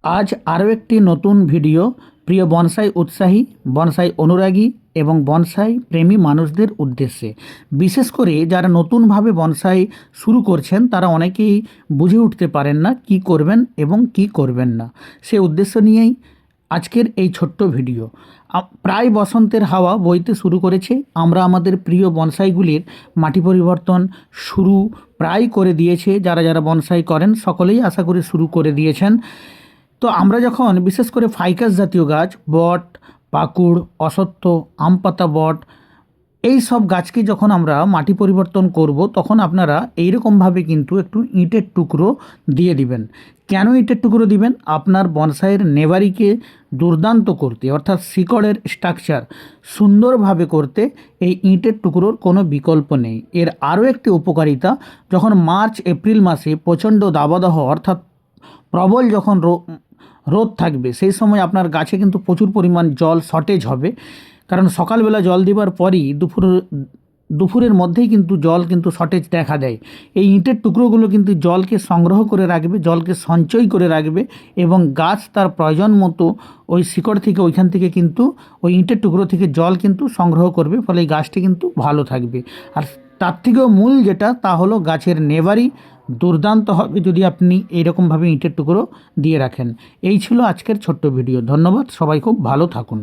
আজ আরও একটি নতুন ভিডিও প্রিয় বনসাই উৎসাহী, বনসাই অনুরাগী এবং বনসাই প্রেমী মানুষদের উদ্দেশ্যে। বিশেষ করে যারা নতুনভাবে বনসাই শুরু করছেন তারা অনেকেই বুঝে উঠতে পারেন না কি করবেন এবং কি করবেন না। সে উদ্দেশ্য নিয়েই আজকের এই ছোট্ট ভিডিও। প্রায় বসন্তের হাওয়া বইতে শুরু করেছে। আমরা আমাদের প্রিয় বনসাইগুলির মাটি পরিবর্তন শুরু প্রায় করে দিয়েছে। যারা যারা বনসাই করেন সকলেই আশা করি শুরু করে দিয়েছেন। তো আমরা যখন বিশেষ করে ফাইকাস জাতীয় গাছ, বট, পাকুড়, অশ্বত্থ, আম পাতা বট, এই সব গাছকে যখন আমরা মাটি পরিবর্তন করব তখন আপনারা এইরকমভাবে কিন্তু একটু ইঁটের টুকরো দিয়ে দিবেন। কেন ইঁটের টুকরো দিবেন? আপনার বনসাইয়ের নেভারিকে দুর্দান্ত করতে, অর্থাৎ শিকড়ের স্ট্রাকচার সুন্দরভাবে করতে এই ইঁটের টুকরোর কোনো বিকল্প নেই। এর আরও একটি উপকারিতা, যখন মার্চ এপ্রিল মাসে প্রচণ্ড দাবদাহ অর্থাৎ প্রবল যখন রোদ থাকবে সেই সময় আপনার গাছে কিন্তু প্রচুর পরিমাণ জল শর্টেজ হবে। কারণ সকালবেলা জল দেওয়ার পরই দুপুরের মধ্যেই কিন্তু জল কিন্তু শর্টেজ দেখা দেয়। এই ইঁটের টুকরোগুলো কিন্তু জলকে সংগ্রহ করে রাখবে, জলকে সঞ্চয় করে রাখবে এবং গাছ তার প্রয়োজন মতো ওই শিকড় থেকে ওইখান থেকে কিন্তু ওই ইঁটের টুকরো থেকে জল কিন্তু সংগ্রহ করবে, ফলে এই গাছটি কিন্তু ভালো থাকবে। আর তার থেকেও মূল যেটা, তা হলো গাছের নেভারি দুর্দান্ত হবে যদি আপনি এইরকমভাবে ইঁটের টুকরো দিয়ে রাখেন। এই ছিল আজকের ছোট্ট ভিডিও। ধন্যবাদ, সবাই খুব ভালো থাকুন।